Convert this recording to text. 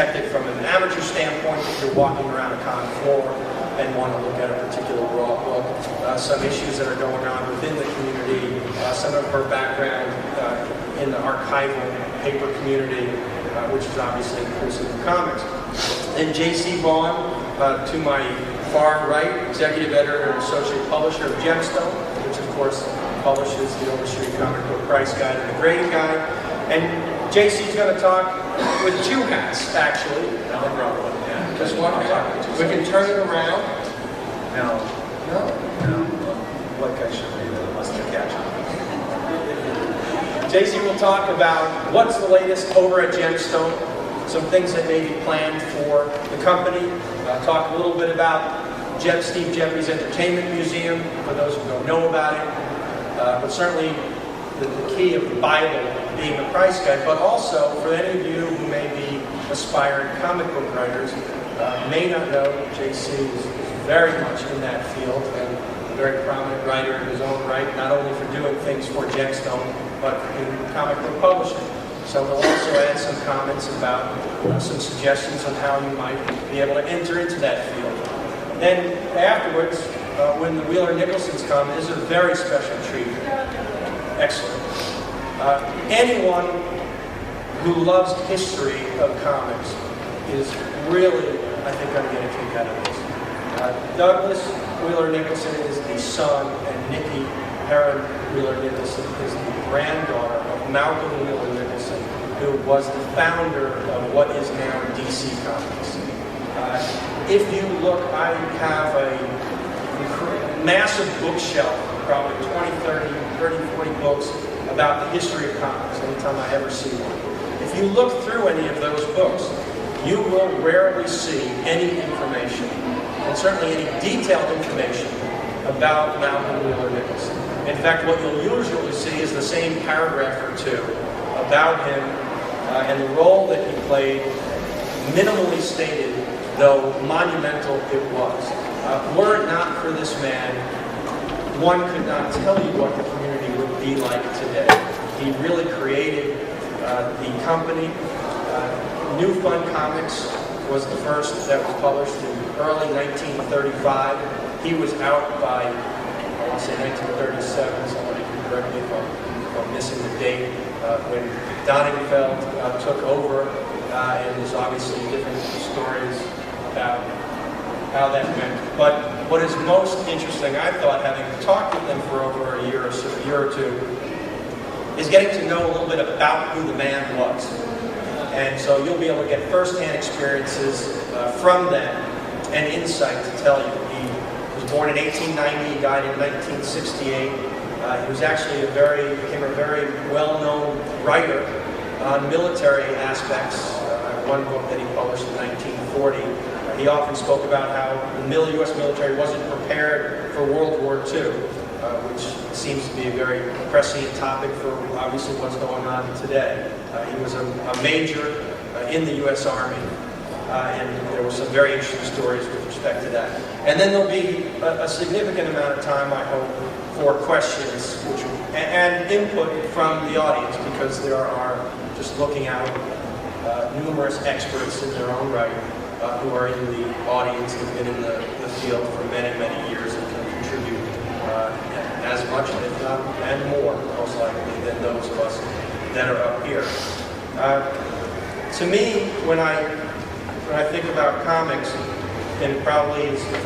detect it from an amateur standpoint if you're walking around a con floor and want to look at a particular raw book, some issues that are going on within the community, some of her background in the archival paper community, which is obviously inclusive of comics. And J.C. Vaughn, to my far right, executive editor and associate publisher of Gemstone, which of course publishes the Overstreet Comic Book Price Guide and the Grading Guide. And J.C.'s going to talk with two hats, actually. No problem. Yeah. Just one hat. We can turn it around. No. No. No. What guy should be the mustard catch? J.C. will talk about what's the latest over at Gemstone, some things that may be planned for the company, talk a little bit about Steve Jeffries Entertainment Museum, for those who don't know about it, but certainly the key of the Bible being the price guide, but also for any of you who may be aspiring comic book writers, may not know that J.C. is very much in that field and a very prominent writer in his own right, not only for doing things for Gemstone, but in comic book publishing. So we'll also add some comments about some suggestions on how you might be able to enter into that field. Then afterwards, when the Wheeler Nicholsons come, is a very special treat. Excellent. Anyone who loves history of comics is really, I think, going to get a kick out of this. Douglas Wheeler Nicholson is the son, and Nikki Heron Wheeler Nicholson is the granddaughter of Malcolm Wheeler Nicholson, who was the founder of what is now DC Comics. If you look, I have a massive bookshelf, probably 20, 30, 40 books about the history of comics, anytime I ever see one. If you look through any of those books, you will rarely see any information, and certainly any detailed information, about Malcolm Wheeler Nicholson. In fact, what you'll usually see is the same paragraph or two about him and the role that he played, minimally stated, though monumental it was. Were it not for this man, one could not tell you what the community would be like today. He really created the company. New Fun Comics was the first that was published in early 1935. He was out by, I want to say 1937, somebody can correct me if I'm missing the date, when Doningfeld took over, and there's obviously different stories about how that went. But what is most interesting, I thought, having talked with them for over a year or two, is getting to know a little bit about who the man was. And so you'll be able to get first-hand experiences from them and insight to tell you. He was born in 1890, he died in 1968. He was actually became a very well-known writer on military aspects. One book that he published in 1940. He often spoke about how the U.S. military wasn't prepared for World War II, which seems to be a very prescient topic for obviously what's going on today. He was a major in the U.S. Army, and there were some very interesting stories with respect to that. And then there'll be a significant amount of time, I hope, for questions and input from the audience, because there are, just looking out, numerous experts in their own right who are in the audience and have been in the field for many, many years and can contribute as much, if not, and more, most likely, than those of us that are up here. To me, when I think about comics, and it probably is for